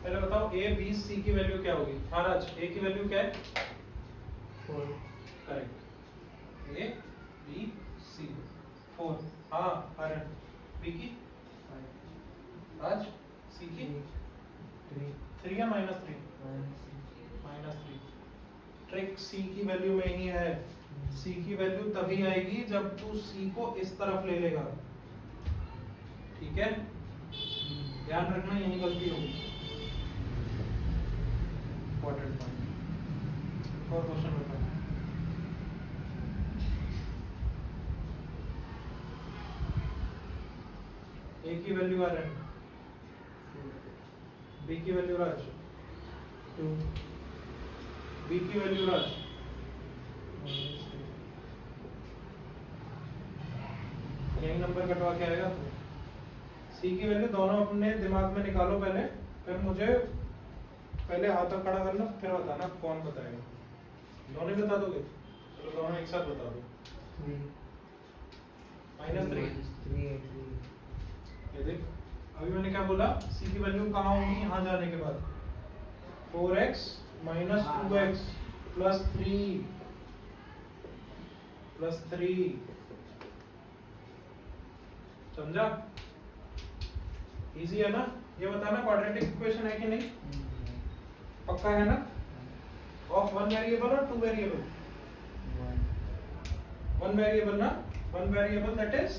पहले बताओ A B C की वैल्यू क्या होगी? हाँ राज, ए की वैल्यू क्या है? 4 करेक्ट, ए बी सी 4। हाँ आर्यन, बी की 5 राज, सी की 3 3 या -3? -3। ट्रिक सी की वैल्यू में ही है। सी की वैल्यू तभी आएगी जब तू सी को इस तरफ ले लेगा, ठीक है? ध्यान रखना, यही गलती होगी। Important point. और क्वेश्चन बताओ। ए की वैल्यू आ रहा है, बी की वैल्यू राज, 2 बी की वैल्यू राज, यही नंबर कटवा के आएगा। सी की वैल्यू दोनों अपने दिमाग में निकालो पहले, फिर मुझे पहले हाथ तक खड़ा करना, फिर बताना कौन बताएगा। दोनों ही बता दोगे? चलो दोनों एक साथ बता दो। 3 -3। ये देख, अभी मैंने क्या बोला? सी की वैल्यू कहाँ होगी? यहाँ जाने के बाद 4x - 2x प्लस 3 समझा? इजी है ना? ये बताना क्वाड्रेटिक इक्वेशन है कि नहीं? पक्का है ना? ऑफ वन वेरिएबल और टू वेरिएबल? वन वेरिएबल ना, one variable that is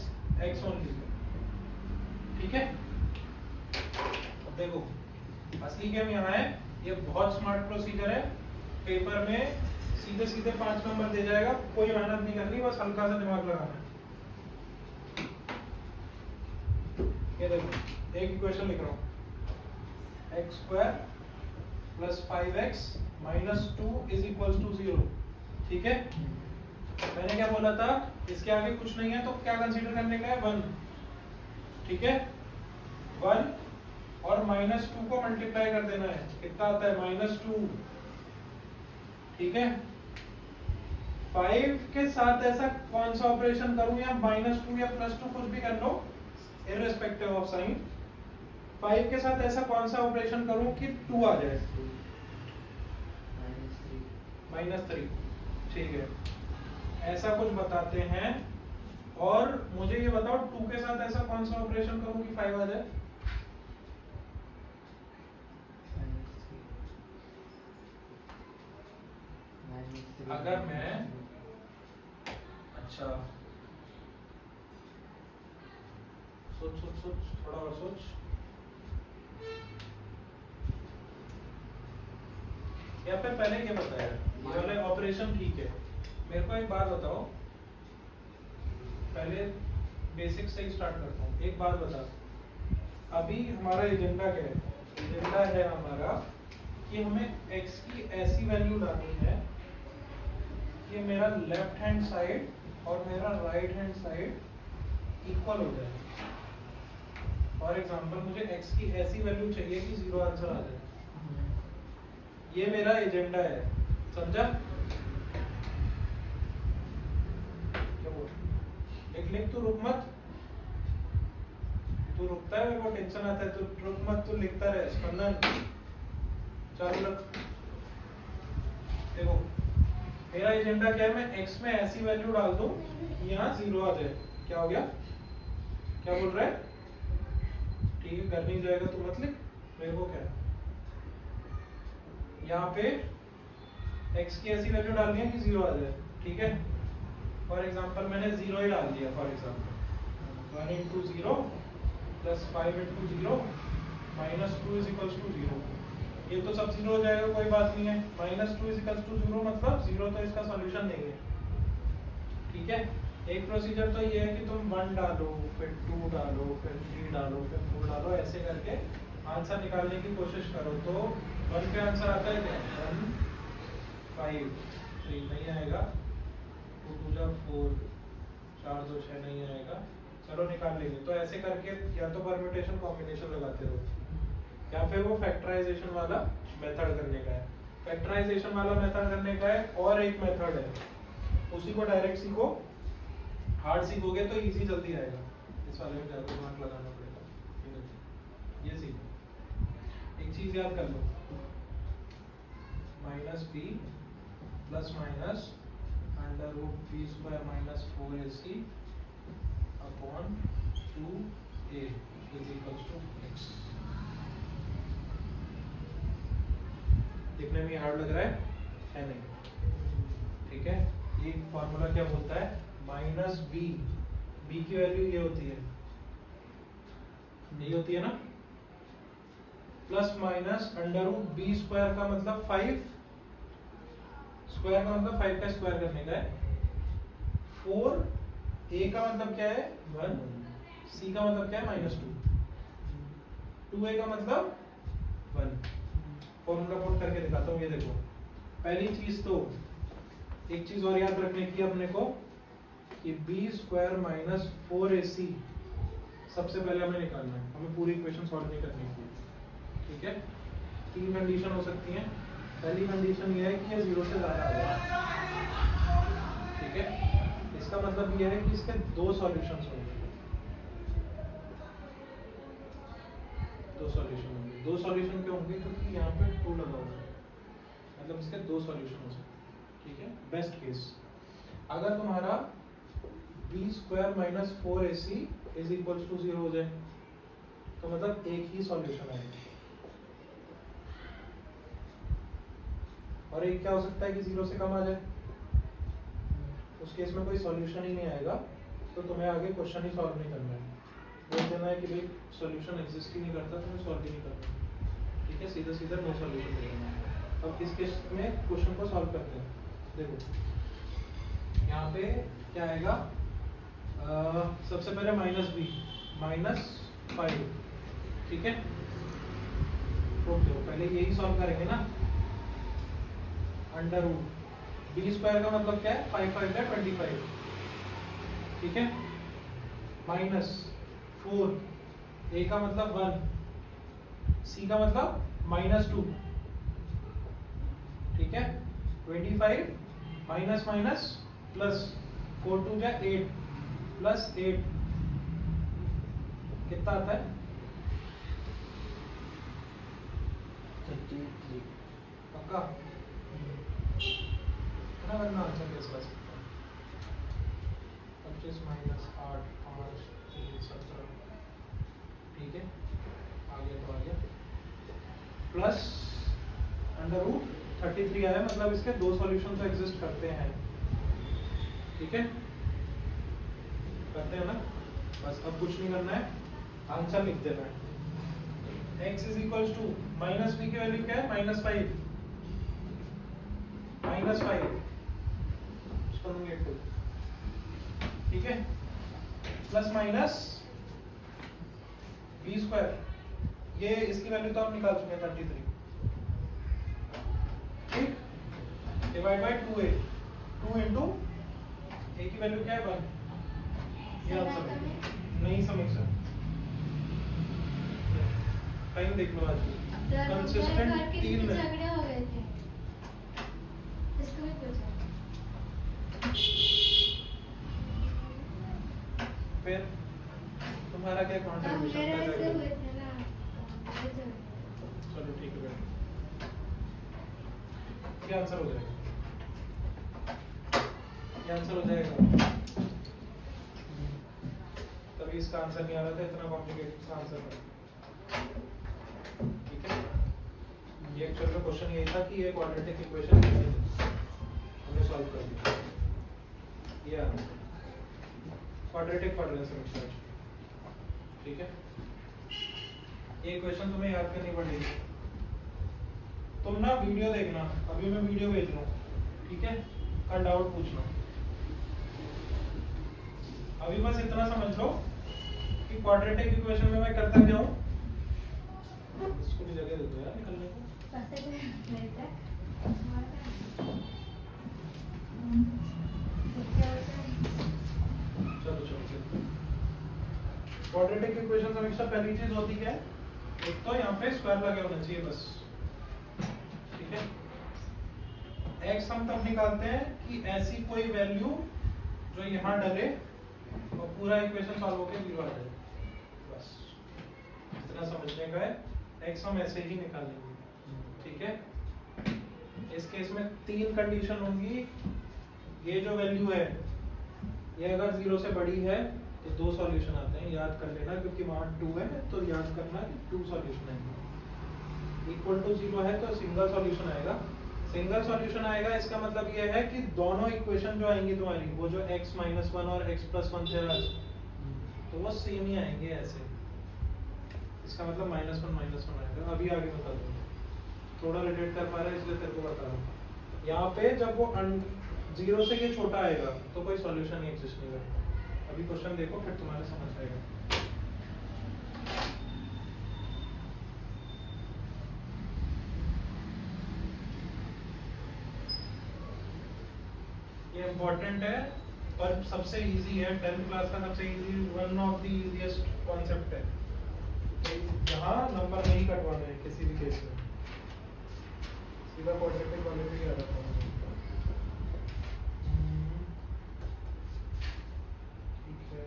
x only, ठीक है? अब देखो, असली गेम यहाँ है। ये बहुत स्मार्ट प्रोसीजर है, पेपर में सीधे सीधे 5 नंबर दे जाएगा, कोई मेहनत नहीं करनी, बस हल्का सा दिमाग लगाना है। ये देखो, एक इक्वेशन लिख रहा हूँ, x² + 5x - 2 = 0, ठीक है? मैंने क्या बोला था? इसके आगे कुछ नहीं है तो क्या कंसीडर करने का है? 1, ठीक है? 1 और -2 को मल्टीप्लाई कर देना है, कितना आता है? -2, ठीक है? 5 के साथ ऐसा कौन सा ऑपरेशन करूं, या -2 या +2 कुछ भी कर लो, इररिस्पेक्टिव ऑफ साइन। 5 के साथ ऐसा कौन सा ऑपरेशन करूं कि 2 आ जाए? -3, ठीक है? ऐसा कुछ बताते हैं। और मुझे ये बताओ, 2 के साथ ऐसा कौन सा ऑपरेशन करूं कि 5 आ जाए? अगर मैं, अच्छा सोच सोच सोच, थोड़ा और सोच। यहाँ पे पहले ये बताया, ये वाले ऑपरेशन ठीक है। मेरे को एक बात बताओ, पहले बेसिक से ही स्टार्ट करता हूँ। एक बात बता, अभी हमारा एजेंडा क्या है? एजेंडा है हमारा कि हमें x की ऐसी वैल्यू लानी है कि मेरा लेफ्ट हैंड साइड और मेरा राइट हैंड साइड इक्वल हो जाए। फॉर एग्जांपल, मुझे x की ऐसी वैल्यू चाहिए कि 0 आंसर आ जाए। ये मेरा एजेंडा है, समझा? क्या बोल? लिख, तू रुक मत। तू रुकता है, मेरे को टेंशन आता है। तू रुक मत, तू लिखता रहे। स्पंदन चालू रख। देखो, मेरा एजेंडा क्या है? मैं x में ऐसी वैल्यू डाल दूं कि यहाँ 0 आ जाए। क्या हो गया? क्या बोल रहा है? ठीक है, कर नहीं जाएगा तो मत लिख, मेरे को क्या है? यहाँ पे x की ऐसी वैल्यू डालनी है कि 0 आ जाए, ठीक है? फॉर एग्जांपल मैंने 0 ही डाल दिया। For example 1 × 0 + 5 × 0 -2 = 0। ये तो सब 0 हो जाएगा, कोई बात नहीं है। -2 = 0 मतलब 0 तो इसका सॉल्यूशन नहीं है, ठीक है? एक प्रोसीजर तो ये है कि तुम 1 डालो, फिर 2 डालो, फिर 3 डालो, फिर 4 डालो, ऐसे करके आंसर निकालने की कोशिश करो। तो 1 पे आंसर आता है क्या? 1 5 3 नहीं आएगा, 2 2 4 4 2 6 नहीं आएगा। चलो निकाल लेंगे। तो ऐसे करके या तो परम्यूटेशन कॉम्बिनेशन लगाते रहो, या फिर वो फैक्टराइजेशन वाला मेथड करने का है। फैक्टराइजेशन वाला मेथड करने का है, और एक मेथड है, उसी को डायरेक्ट सीखो। हार्ड सीखोगे तो इजी जल्दी आएगा, इस वाले में ज्यादा दिमाग लगाना पड़ेगा। ये सीखो। एक चीज याद कर लो, minus B plus minus under root B square minus 4ac upon 2a is equals to x। देखने में हार्ड लग रहा है नहीं? ठीक है, ये फॉर्मूला क्या बोलता है, माइनस बी, बी की वैल्यू ये होती है, नहीं होती है ना, plus minus under root B square का मतलब 5, स्क्वायर का मतलब 5 का स्क्वायर करने का है, 4 a का मतलब क्या है 1, c का मतलब क्या है -2, 2a का मतलब 1। फॉर्मूला पुट करके दिखाता हूँ, ये देखो। पहली चीज तो एक चीज और याद रखने की अपने को कि b स्क्वायर माइनस 4ac सबसे पहले हमें निकालना है, हमें पूरी इक्वेशन सॉल्व नहीं करनी है। ठीक है, 3 कंडीशन हो सकती हैं। पहली कंडीशन ये है कि ये 0 से ज्यादा आ जाए। ठीक है, इसका मतलब ये है कि इसके 2 सॉल्यूशंस होंगे, 2 सॉल्यूशन होंगे। 2 सॉल्यूशन क्यों होंगे, क्योंकि यहाँ पे 2 लगा हुआ है, मतलब इसके 2 सॉल्यूशन हो सकते हैं। ठीक है, बेस्ट केस अगर तुम्हारा b square minus 4ac is equals to 0 हो जाए तो मतलब एक ही सॉल्यूशन आएगा, और एक क्या हो सकता है कि 0 से कम आ जाए, उस केस में कोई सॉल्यूशन ही नहीं आएगा, तो तुम्हें आगे क्वेश्चन ही सॉल्व नहीं करना है। बोल देना है कि भाई सॉल्यूशन एग्जिस्ट ही नहीं करता, तुम्हें सॉल्व ही नहीं करना। ठीक है, सीधा सीधा नो सॉल्यूशन दे देना। अब इस केस में क्वेश्चन को सॉल्व करते हैं। देखो यहाँ पे क्या आएगा, सबसे पहले माइनस बी -5। ठीक है, रुक जाओ, पहले यही सॉल्व करेंगे ना। अंडर रूट बी स्क्वायर का मतलब क्या है 5 5 है 25। ठीक है, माइनस 4 a का मतलब 1, c का मतलब -2। ठीक है, 25 माइनस माइनस प्लस 4 2 जा 8 प्लस 8 कितना आता है 33। पक्का कितना करना आंसर के इसका 25 माइनस 8 5 3 17। ठीक है, आ गया तो आ गया, प्लस अंडर रूट 33 आया, मतलब इसके 2 सॉल्यूशन तो एग्जिस्ट करते हैं। ठीक है, करते हैं ना, बस अब कुछ नहीं करना है, आंसर लिख देना है। x is equals to minus B की वैल्यू क्या है -5, -5 ठीक है, प्लस माइनस बी स्क्वायर, ये इसकी वैल्यू तो हम निकाल चुके हैं 33। ठीक, divide by 2a, 2 into a की वैल्यू क्या है 1। ये आंसर है, नहीं समझ सकते, टाइम देख लो आज कंसिस्टेंट 3 में झगड़े हो गए थे, इसको भी पूछा। फिर तुम्हारा क्या अब कंट्रीब्यूशन मेरे ऐसे था? हुए थे ना, ये झगड़े। चलो ठीक है, क्या आंसर हो जाएगा, ये आंसर हो जाएगा। तभी इसका आंसर नहीं आ रहा था, इतना कॉम्प्लिकेटेड आंसर था। ठीक है, ये एक्चुअल में क्वेश्चन यही था कि ये क्वाड्रेटिक इक्वेशन हमने सॉल्व कर दिया। ये आंसर क्वाड्रेटिक पढ़ रहे हैं समीक्षा। ठीक है, ये क्वेश्चन तुम्हें याद करनी पड़ेगी। तुम ना वीडियो देखना, अभी मैं वीडियो भेज रहा हूँ। ठीक है, कल डाउट पूछना। अभी बस इतना समझ लो कि क्वाड्रेटिक इक्वेशन में मैं करता क्या हूँ। इसको भी जगह दे दो यार निकलने को। चलो चलो, क्वाड्रेटिक इक्वेशन समीक्षा पहली चीज होती है, एक तो यहाँ पे स्क्वायर लगे होना चाहिए बस। ठीक है, x हम तब निकालते हैं कि ऐसी कोई वैल्यू जो यहाँ डले और पूरा इक्वेशन सॉल्व होकर 0 आ जाए, बस इतना समझने का है। x हम ऐसे ही निकालेंगे, ठीक है। इस केस में 3 कंडीशन होंगी। ये जो वैल्यू है ये अगर 0 से बड़ी है तो 2 सॉल्यूशन आते हैं, याद कर लेना, क्योंकि वहाँ 2 है तो याद करना कि 2 सॉल्यूशन आएंगे। इक्वल टू 0 है तो सिंगल सॉल्यूशन आएगा। सिंगल सॉल्यूशन आएगा इसका मतलब ये है कि दोनों इक्वेशन जो आएंगी तुम्हारी, वो जो x - 1 और x + 1 थे आज, तो वो सेम ही आएंगे ऐसे। इसका मतलब -1 आएगा। अभी आगे बता दूंगा, थोड़ा रिलेट कर पा रहा है इसलिए तेरे को बता रहा हूँ। यहाँ पे जब वो 0 से ये छोटा आएगा तो कोई सॉल्यूशन नहीं एग्जिस्ट नहीं करता। अभी क्वेश्चन देखो फिर तुम्हारे समझ आएगा। ये इम्पोर्टेंट है और सबसे इजी है, 10th क्लास का सबसे easy, one of the easiest concept है। यहाँ नंबर नहीं कटवाना है किसी भी केस में, सीधा पॉजिटिव वाले पे ही आ जाता है। ठीक है,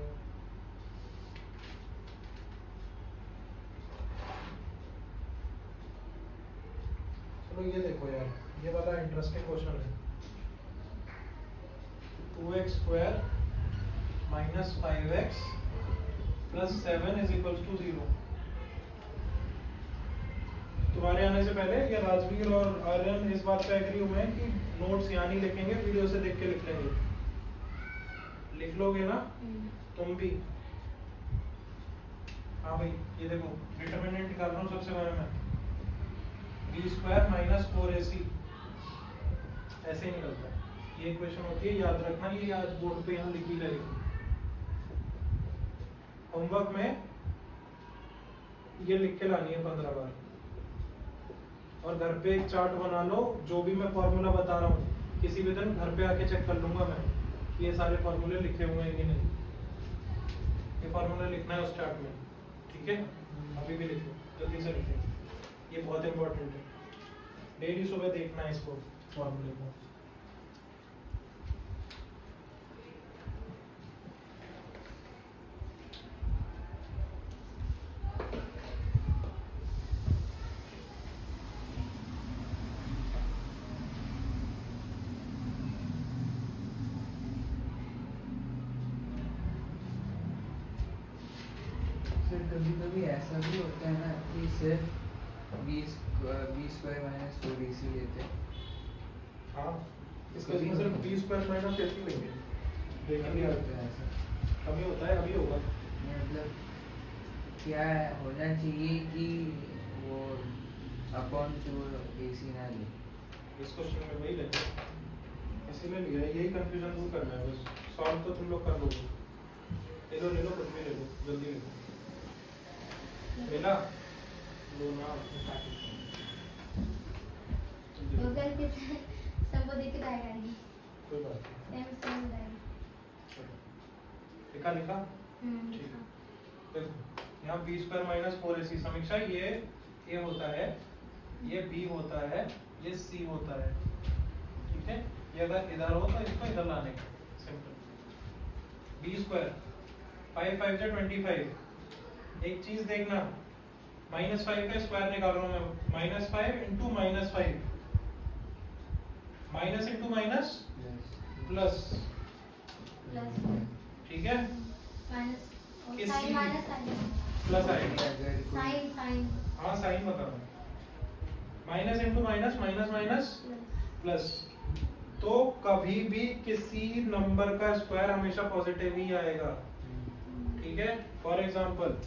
चलो ये देखो यार, ये वाला इंटरेस्टिंग क्वेश्चन है। 2x² - 5x + 7 = 0। तुम्हारे आने से पहले ये राजवीर और आर्यन इस बात पे एग्री हुए हैं कि नोट्स यहाँ नहीं लिखेंगे, वीडियो से देख के लिख लेंगे। लिख लोगे ना तुम भी? हाँ भाई, ये देखो डिटरमिनेंट निकाल रहा हूँ सबसे पहले मैं। b² - 4ac ऐसे ही निकलता है। ये इक्वेशन होती है, याद रखना, ये आज बोर्ड पे यहाँ लिखी रहेगी। होमवर्क में ये लिख के लानी है 15 बार, और घर पे एक चार्ट बना लो। जो भी मैं फॉर्मूला बता रहा हूँ किसी भी दिन घर पे आके चेक कर लूंगा मैं कि ये सारे फॉर्मूले लिखे हुए हैं कि नहीं। ये फॉर्मूला लिखना है उस चार्ट में, ठीक है। अभी भी लिखो, जल्दी से लिखो, ये बहुत इंपॉर्टेंट है। डेली सुबह देखना है इसको, फॉर्मूले को। सर कभी कभी ऐसा भी होता है ना कि सिर्फ b² - 4ac लेते हैं। हाँ, इस केस में सिर्फ b² - ac लेंगे। कभी होता है ऐसा? कभी होता है, अभी होगा। मतलब क्या होना चाहिए कि वो (2ac ना ले? इस क्वेश्चन में वही लेंगे, इसीलिए लिया है। यही कंफ्यूजन दूर करना है बस। सॉल्व तो तुम लोग कर लोगे। ले लो कुछ भी ले लो, जल्दी ले लो। लेला लो ना, गूगल के सबको देख के ट्राई करेंगे। कोई बात नहीं। सेम लिखा लिखा ठीक है। देखो यहाँ b² - 4ac। समीक्षा ये होता है, ये b होता है, ये c होता है, ठीक है। ये अगर इधर हो तो इसको इधर लाने का, सिंपल। b², 5 5 जा 25। एक चीज देखना, -5 का स्क्वायर निकाल रहा हूँ मैं। -5 × -5, माइनस इंटू माइनस प्लस, ठीक है। साइन माइनस साइन प्लस आएगा, साइन साइन हाँ साइन बता रहा हूँ। Minus into minus, minus minus plus. तो कभी भी किसी नंबर का स्क्वायर हमेशा पॉजिटिव ही आएगा, ठीक है। फॉर एग्जाम्पल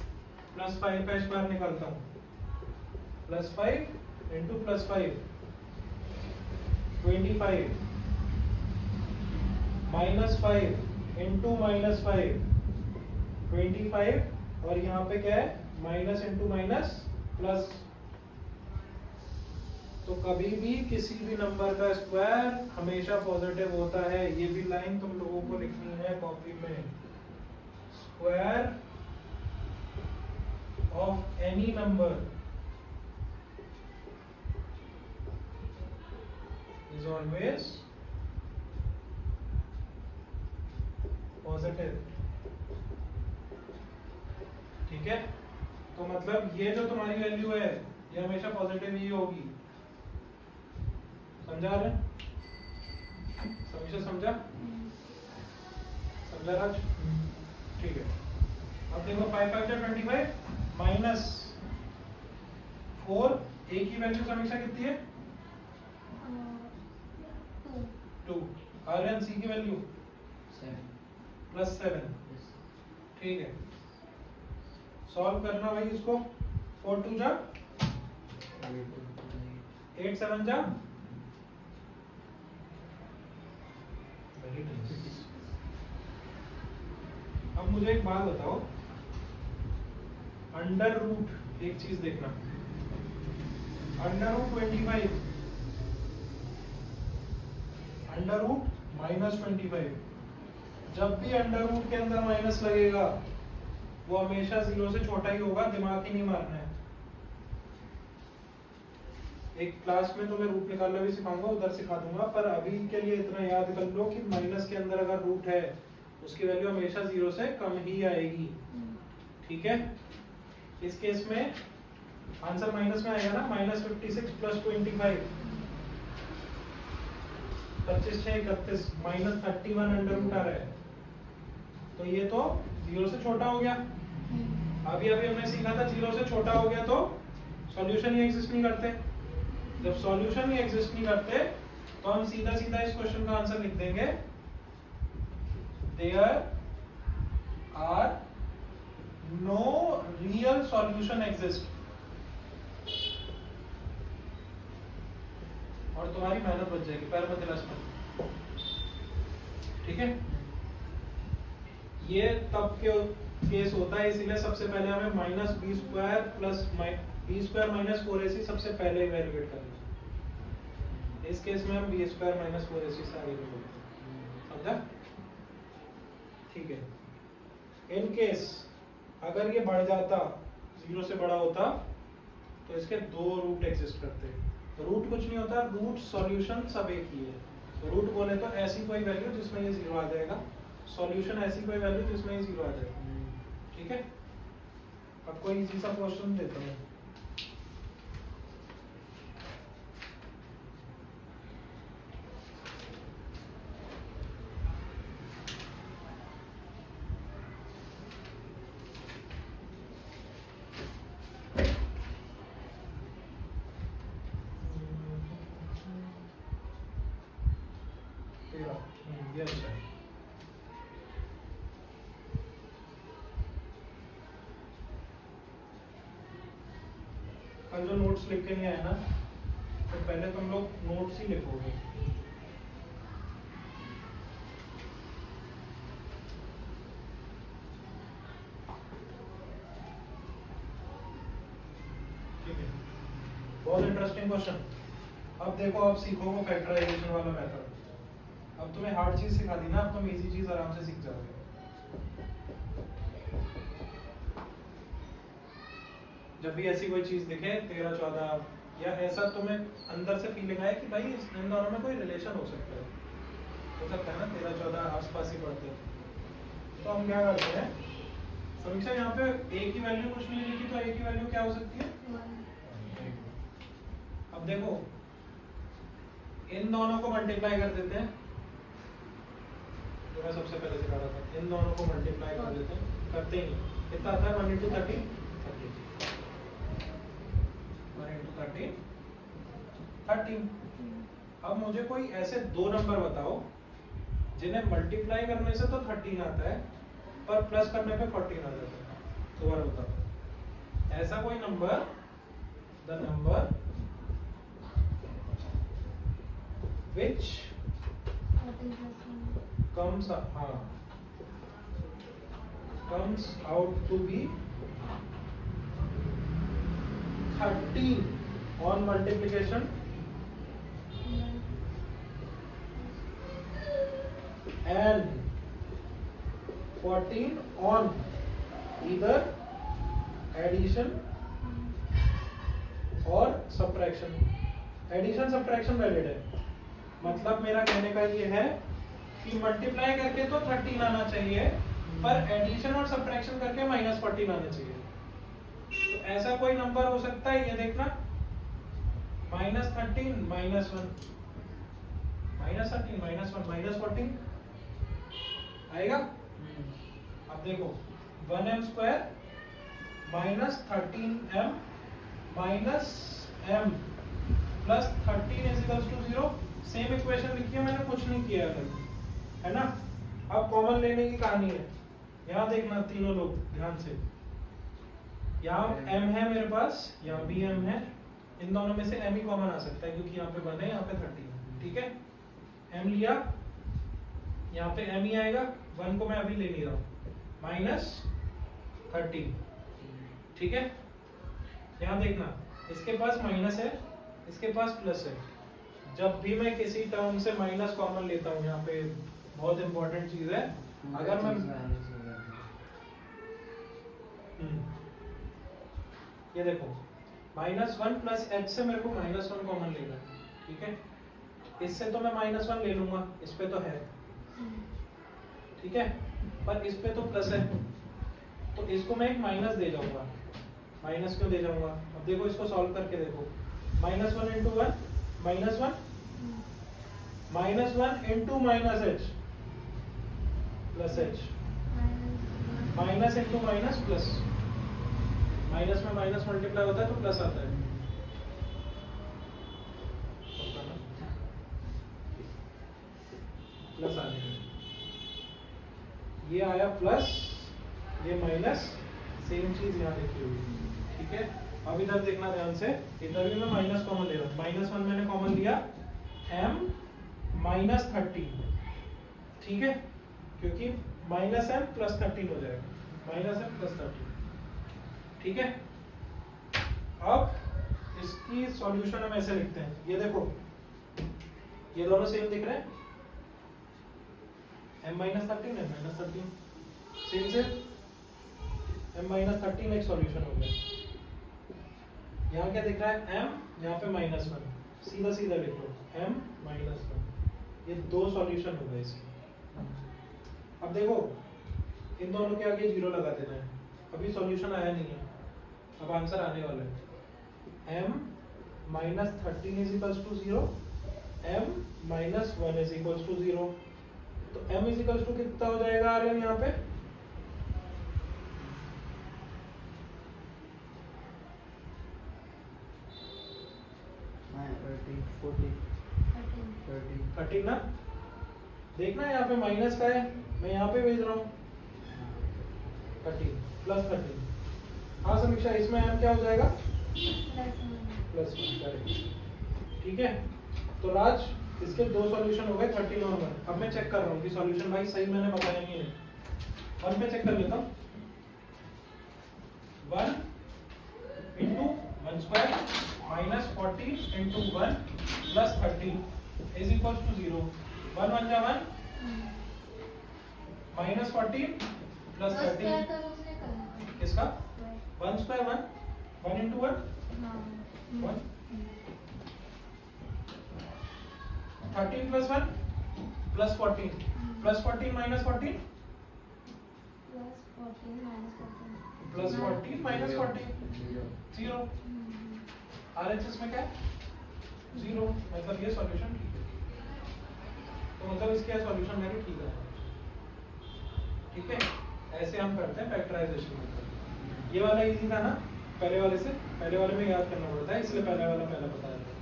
+5 का स्क्वायर निकालता हूँ। +5 × +5 25, -5 × -5 25, और यहाँ पे क्या है, माइनस इंटू माइनस प्लस। तो कभी भी किसी भी नंबर का स्क्वायर हमेशा पॉजिटिव होता है। ये भी लाइन तुम लोगों को लिखनी है कॉपी में। Square of any number is always positive, ठीक है। तो मतलब ये जो तुम्हारी वैल्यू है ये हमेशा पॉजिटिव ही होगी। समझा रहे? समीक्षा समझा? समझा राज? ठीक है। अब देखो 5 5 जा 25 माइनस 4, ए की वैल्यू समीक्षा कितनी है? 2। आर एन सी की वैल्यू 7 प्लस 7। ठीक है, सॉल्व करना भाई इसको। 4 2 जा 8 7 जा वेरी नाइस। अब मुझे एक बात बताओ, अंडर रूट एक चीज देखना, under root 25 under root minus 25, जब भी अंडर रूट के अंदर माइनस लगेगा वो हमेशा 0 से छोटा ही होगा, दिमाग ही नहीं मारना है। एक क्लास में तो मैं रूट निकालना भी सिखाऊंगा, उधर सिखा दूंगा, पर अभी के लिए इतना याद कर लो कि माइनस के अंदर अगर रूट है उसकी वैल्यू हमेशा 0 से कम ही आएगी। ठीक है, इस केस में आंसर माइनस में आएगा ना, माइनस 56 प्लस 25 25 6 31 माइनस 31 अंडर रूट आ रहा है, तो ये तो 0 से छोटा हो गया। अभी अभी हमने सीखा था 0 से छोटा हो गया तो सॉल्यूशन ही एग्जिस्ट नहीं करते। जब सॉल्यूशन ही एग्जिस्ट नहीं करते तो हम सीधा सीधा इस क्वेश्चन का आंसर लिख देंगे, there are no real solution exist, और तुम्हारी मेहनत बच जाएगी, पैर मत हिला इसमें। ठीक है, ये तब के केस होता है, इसीलिए सबसे पहले हमें minus B square plus B square minus 4ac सबसे पहले इवैल्यूएट करना है। इस केस में हम बी स्क्वायर माइनस 4ac से आगे बढ़ेंगे। समझा? ठीक है, इन केस अगर ये बढ़ जाता, 0 से बड़ा होता, तो इसके 2 रूट एग्जिस्ट करते। रूट कुछ नहीं होता, रूट सॉल्यूशन सब एक ही है। तो रूट बोले तो ऐसी कोई वैल्यू जिसमें ये 0 आ जाएगा, सॉल्यूशन ऐसी कोई वैल्यू जिसमें ये 0 आ जाएगा। ठीक है, अब कोई इजी सा क्वेश्चन देता हूँ। ये अच्छा है। कल जो नोट्स लिख के नहीं आए ना, तो पहले तुम लोग नोट्स ही लिखोगे। ठीक है, बहुत इंटरेस्टिंग क्वेश्चन। अब देखो, अब सीखोगे फैक्टराइजेशन वाला मेथड। अब तुम्हें हार्ड चीज सिखा दी ना, अब तुम इजी चीज आराम से सीख जाओगे। जब भी ऐसी कोई चीज दिखे 13 14 या ऐसा तुम्हें अंदर से फीलिंग आए कि भाई इन दोनों में कोई रिलेशन हो सकता है, हो सकता है ना, 13 14 आसपास ही पड़ते हैं, तो हम क्या करते हैं, समीक्षा यहाँ पे a की वैल्यू कुछ नहीं लिखी, तो a की वैल्यू क्या हो सकती है? अब देखो, इन दोनों को मल्टीप्लाई कर देते हैं, जो मैं सबसे पहले सिखा रहा था, इन दोनों को मल्टीप्लाई कर देते हैं, करते ही कितना आता है? 1 into 30 13। अब मुझे कोई ऐसे 2 नंबर बताओ जिन्हें मल्टीप्लाई करने से तो 13 आता है, पर प्लस करने पे 14 आ जाता है। दोबारा बताओ, ऐसा कोई number, the number which comes out to be 13 on multiplication and 14 on either addition और subtraction। एडिशन सब्ट्रैक्शन वैलिड है, मतलब मेरा कहने का ये है कि मल्टीप्लाई करके तो 13 आना चाहिए, पर एडिशन और सब्ट्रैक्शन करके -14 आना चाहिए। तो ऐसा कोई नंबर हो सकता है, ये देखना, -13 -1, -13 -1 -14 आएगा। अब देखो 1m² -13m -m plus 13 = 0। Same equation लिखी है मैंने, कुछ नहीं किया है ना। अब कॉमन लेने की कहानी है। यहाँ देखना तीनों लोग ध्यान से, यहाँ m है मेरे पास, यहाँ भी m है, इन दोनों में से m ही कॉमन आ सकता है क्योंकि यहाँ पे 1 है, यहाँ पे 13 है। ठीक है, m लिया, यहाँ पे m ही आएगा, 1 को मैं अभी ले नहीं रहा हूँ, -13। ठीक है, यहाँ देखना, इसके पास माइनस है, इसके पास प्लस है। जब भी मैं किसी टर्म से माइनस कॉमन लेता हूँ, यहाँ पे बहुत इंपॉर्टेंट चीज है, अगर मैं ये देखो -1 प्लस h से मेरे को -1 कॉमन लेना है। ठीक है, इससे तो मैं -1 ले लूंगा, इस पे तो है, ठीक है, पर इस पे तो प्लस है, तो इसको मैं एक माइनस दे जाऊंगा। माइनस क्यों दे जाऊंगा? अब देखो इसको सॉल्व करके देखो, -1 × 1 -1 -1 × -h plus h, minus into minus plus, minus में माइनस मल्टीप्लाई होता है तो प्लस आता है। प्लस आ गया, ये आया प्लस, ये माइनस, सेम चीज यहाँ लिखी हुई। ठीक है, अब इधर देखना ध्यान से, इधर भी मैं माइनस कॉमन ले रहा हूँ। -1 मैंने कॉमन लिया, m -13। ठीक है, क्योंकि -m + 13 हो जाएगा, -m + 13। ठीक है, अब इसकी सॉल्यूशन हम ऐसे लिखते हैं, ये देखो, ये दोनों सेम दिख रहे हैं, m -13 m -13 सेम से, m -13 एक सॉल्यूशन हो गया। यहाँ क्या दिख रहा है, m, यहाँ पे -1, सीधा सीधा लिख लो, m -1, ये दो सॉल्यूशन हो गए इसके। अब देखो इन दोनों के आगे 0 लगा देना है, अभी सॉल्यूशन आया नहीं है, अब आंसर आने वाला है। m -13 = 0, m -1 = 0, तो m = कितना हो जाएगा आर्यन यहाँ पे? थर्टीन ना, देखना यहाँ पे माइनस का है, मैं यहाँ पे भेज रहा हूँ 13 + 13। हाँ समीक्षा, इसमें m क्या हो जाएगा? +1। ठीक है, तो राज इसके दो सॉल्यूशन हो गए, 13 और 1। अब मैं चेक कर रहा हूँ कि सॉल्यूशन भाई सही मैंने बताया नहीं है। 1 पे चेक कर लेता हूँ, 1 × 1² -40 × 1 + 13 = 0। 1 1 जा 1, -14 + 13 किसका? 1² 1 × 1 1 13 + 1 + 14 +14 - 14 +14 - 14 0। RHS में क्या है? 0, मतलब ये सॉल्यूशन ठीक है, तो मतलब इसका सॉल्यूशन मेरे ठीक है। ठीक है, ऐसे हम करते हैं फैक्टराइजेशन मेथड। ये वाला इजी था ना, पहले वाले से, पहले वाले में याद करना पड़ता है, इसलिए पहले वाला पहले बताया था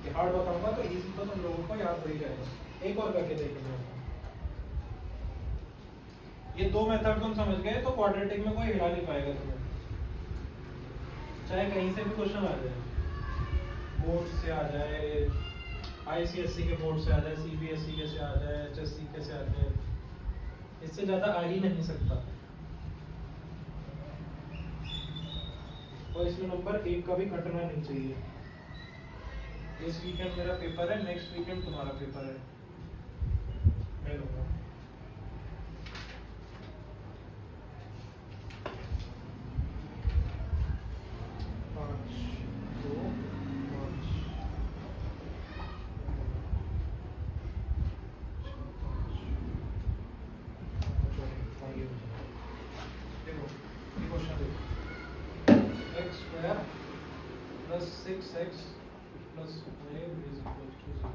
कि हार्ड बताऊंगा तो इजी तो तुम लोगों को याद हो ही जाएगा। एक और करके देखेंगे। ये दो मेथड तुम समझ गए तो क्वाड्रेटिक में कोई हिला नहीं पाएगा तुम्हें, चाहे कहीं से भी क्वेश्चन आ जाए, बोर्ड से आ जाए, ICSE के बोर्ड से आ जाए, CBSE के से आ जाए, HSC के से आ जाए, इससे ज्यादा आ ही नहीं सकता। और इसमें नंबर 1 का भी कटना नहीं चाहिए। इस वीकेंड मेरा पेपर है, नेक्स्ट वीकेंड तुम्हारा पेपर है, मैं लूंगा। X square plus 6x plus 5 is equal to 0।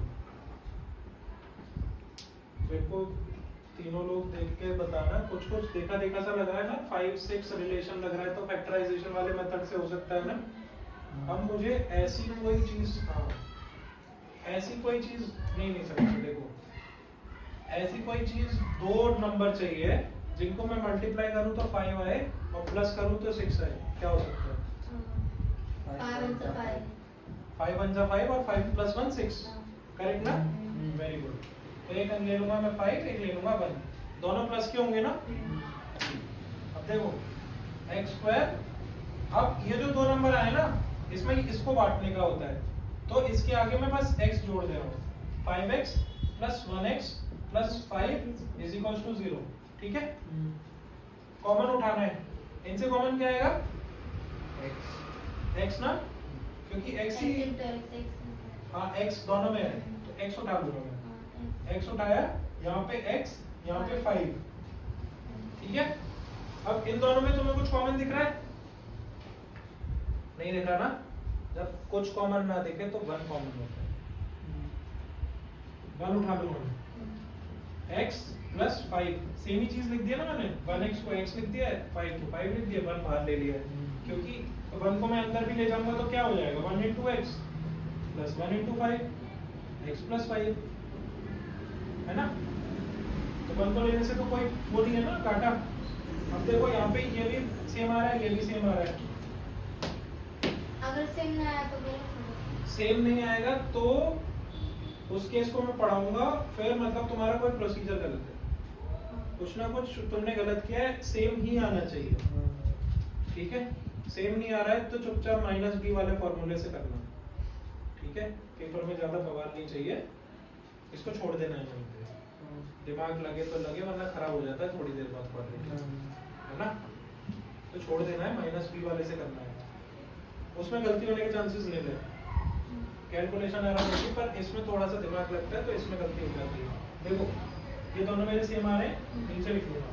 मेरे को तीनों लोग देख के बताना, कुछ कुछ देखा देखा सा लग रहा है ना, 5-6 रिलेशन लग रहा है तो फैक्टराइजेशन वाले मेथड से हो सकता है ना। अब मुझे ऐसी कोई चीज, हाँ ऐसी कोई चीज नहीं समझ, देखो ऐसी कोई चीज दो नंबर चाहिए जिनको मैं मल्टीप्लाई करूं तो 5 आए और प्लस करूं तो 6 आए। क्या हो सकता है? 5 1 जा 5 और 5 प्लस 1 6, करेक्ट ना? Very good. तो एक ले लूंगा मैं 5, एक ले लूंगा 1, दोनों प्लस के होंगे ना। अब देखो एक्स स्क्वायर, अब ये जो दो नंबर आए ना इसमें इसको बांटने का होता है, तो इसके आगे मैं बस x जोड़ दे रहा हूँ, 5x plus 1x plus 5 is equal to 0। ठीक है, कॉमन उठाना है, इनसे कॉमन क्या आएगा? x ना, क्योंकि x ही, हाँ x दोनों में है तो x उठा लूंगा मैं, x उठाया, यहाँ पे x, यहाँ पे 5। ठीक है, अब इन दोनों में तुम्हें कुछ कॉमन दिख रहा है? नहीं दिख रहा ना। जब कुछ कॉमन ना दिखे तो 1 कॉमन होता है, 1 उठा लूंगा मैं, x प्लस 5 सेम ही चीज लिख दिया ना मैंने, 1x को x लिख दिया है, 5 को 5 लिख दिया, 1 बाहर ले लिया है, क्योंकि 1 को मैं अंदर भी ले जाऊंगा तो क्या हो जाएगा, 1 into x plus 1 into 5 x plus 5 है ना। तो 1 को लेने से तो कोई वो नहीं है ना, काटा। अब देखो यहाँ पे ये भी सेम आ रहा है, ये भी सेम आ रहा है। अगर सेम ना आया तो गलत, सेम नहीं आएगा तो उस केस को मैं पढ़ाऊंगा, फिर मतलब तुम्हारा कोई प्रोसीजर गलत है, कुछ ना कुछ तुमने गलत किया है, सेम ही आना चाहिए। ठीक है, सेम नहीं आ रहा है तो चुपचाप -b वाले फॉर्मूले से करना। ठीक है, पेपर में ज्यादा बवाल नहीं चाहिए, इसको छोड़ देना है वहीं पे, दिमाग लगे तो लगे वरना खराब हो जाता है थोड़ी देर बाद पढ़ने, है ना। तो छोड़ देना है, -b वाले से करना है, उसमें गलती होने के चांसेस नहीं है, कैलकुलेशन एरर होगी, पर इसमें थोड़ा सा दिमाग लगता है तो इसमें गलती हो जाती है। देखो ये दोनों मेरे सेम आ रहे हैं, नीचे लिख लूंगा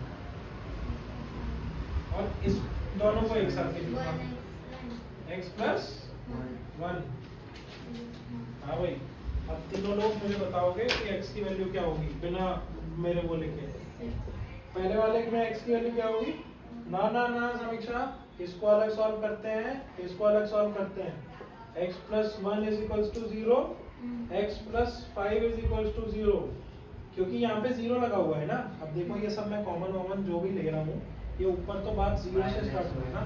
और इस दोनों को एक साथ लिख लूंगा, x प्लस 1। हाँ भाई, अब तीनों लोग मुझे बताओगे कि x की वैल्यू क्या होगी बिना मेरे वो लिखे। पहले वाले में x की वैल्यू क्या होगी? ना ना ना समीक्षा, इसको अलग सॉल्व करते हैं, इसको अलग सॉल्व करते हैं। x plus 1 is equals to 0, x plus 5 is equals to 0, क्योंकि यहाँ पे 0 लगा हुआ है ना। अब देखो ये सब मैं कॉमन जो भी ले रहा हूँ, ये ऊपर तो बात 0 से स्टार्ट हो रही है ना।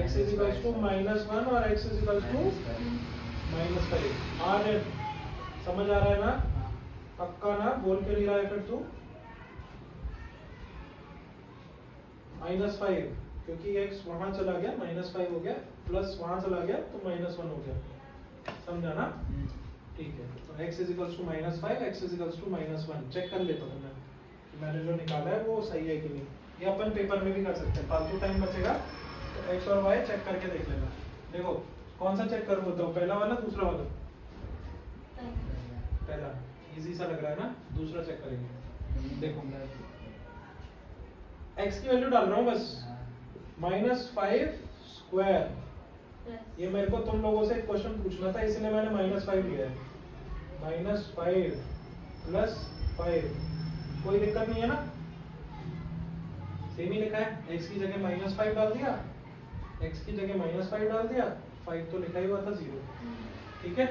x इज इक्वल्स टू -1 और x इज इक्वल्स टू -5। आर समझ आ रहा है ना? पक्का ना? बोल के नहीं रहा है फिर तू? -5, क्योंकि x वहां चला गया -5 हो गया, प्लस वहां चला गया तो -1 हो गया, समझा ना? ठीक है, तो x is equals to -5, x is equals to -1। Check कर लेता हूँ मैं कि मैंने जो निकाला है वो सही है कि नहीं। ये अपन पेपर में भी कर सकते हैं, फालतू टाइम बचेगा तो x और y चेक करके देख लेना। देखो कौन सा चेक करूँ बताओ, पहला वाला दूसरा वाला? पहला इजी सा लग रहा है ना, दूसरा चेक करेंगे। देखो x की वैल्यू डाल रहा हूँ बस, -5 स्क्वायर। ये मेरे को तुम लोगों से एक क्वेश्चन पूछना था, इसलिए मैंने -5 लिया है। -5 प्लस 5, कोई दिक्कत नहीं है ना? सेम ही लिखा है, x की जगह -5 डाल दिया, x की जगह -5 डाल दिया, 5 तो लिखा ही हुआ था 0। ठीक है,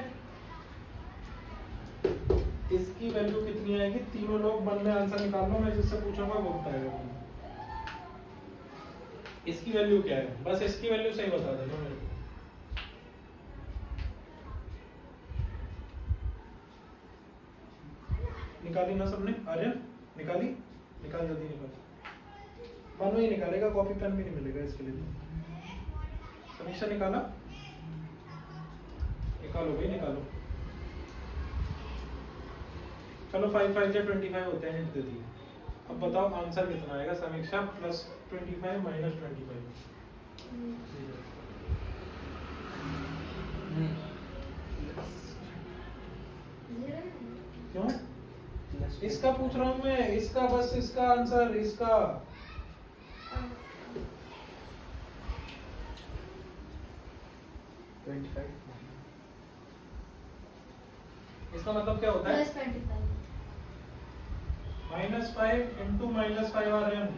इसकी वैल्यू कितनी आएगी? तीनों लोग मन में आंसर निकाल लो, मैं जिससे पूछूंगा वो बताएगा। इसकी वैल्यू क्या है? बस इसकी वैल्यू सही बता देना मेरे को। निकाली ना सबने? आर्यन निकाली? निकाल जल्दी निकाल। मनु ही निकालेगा, कॉपी पेन भी नहीं मिलेगा इसके लिए। समीक्षा निकाला? निकालो भाई निकालो। चलो 5 5 या 25 होते हैं, हिंट दे दी। अब बताओ आंसर कितना आएगा? समीक्षा प्लस 25 माइनस 25। क्यों? इसका पूछ रहा हूँ मैं, इसका, बस इसका आंसर, इसका 25 इसका मतलब क्या होता है? प्लस 25 -5 इंटू -5 आ रहे हैं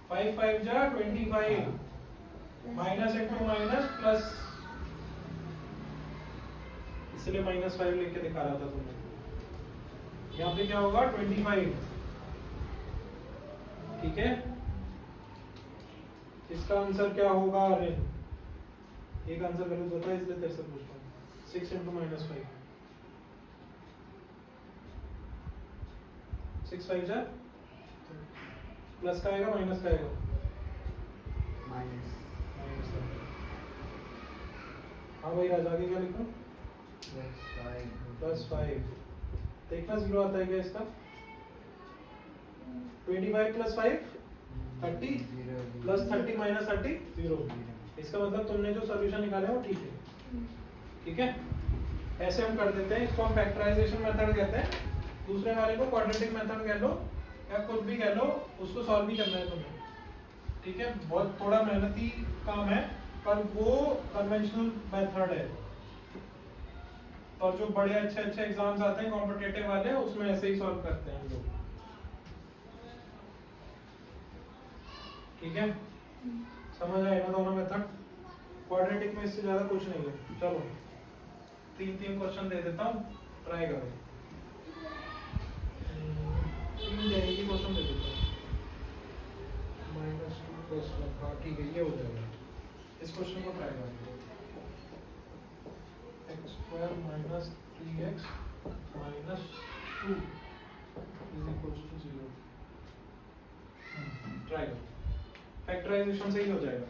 5 5 जा 25 माइनस इंटू माइनस प्लस, इसलिए -5 लेके दिखा रहा था तुमने। यहाँ पे क्या होगा 25, ठीक है। इसका आंसर क्या होगा? अरे एक आंसर गलत होता है इसलिए तेरे से पूछता हूँ। 6 इंटू -5, 6 5 जा प्लस का आएगा माइनस का आएगा? माइनस माइनस का। हाँ भाई आज आगे क्या लिखूं? +5 देखना 0 आता है क्या इसका? 25 + 5 30 प्लस 30 माइनस 30 0। इसका मतलब तुमने जो सॉल्यूशन निकाला है वो ठीक है, ठीक है। ऐसे हम कर देते हैं, इसको हम फैक्टराइजेशन मेथड कहते हैं। दूसरे वाले को क्वाड्रेटिक मेथड कह लो या कुछ भी कह लो, उसको सॉल्व भी करना है तुम्हें, ठीक है। बहुत थोड़ा मेहनती काम है पर वो कन्वेंशनल मेथड है, और जो बड़े अच्छे अच्छे एग्जाम्स आते हैं कॉम्पिटिटिव वाले उसमें ऐसे ही सॉल्व करते हैं हम लोग, ठीक है। समझ आए ना दोनों मेथड? क्वाड्रेटिक में इससे ज्यादा कुछ नहीं है। चलो 3 क्वेश्चन दे देता हूँ, ट्राई करो। 3 देने क्वेश्चन दे देता हूँ। -2 + 1, हाँ ठीक है, ये हो जाएगा। इस क्वेश्चन को ट्राई करो। x² - 3x - 2 = 0। ट्राई करो, फैक्टराइजेशन से ही हो जाएगा।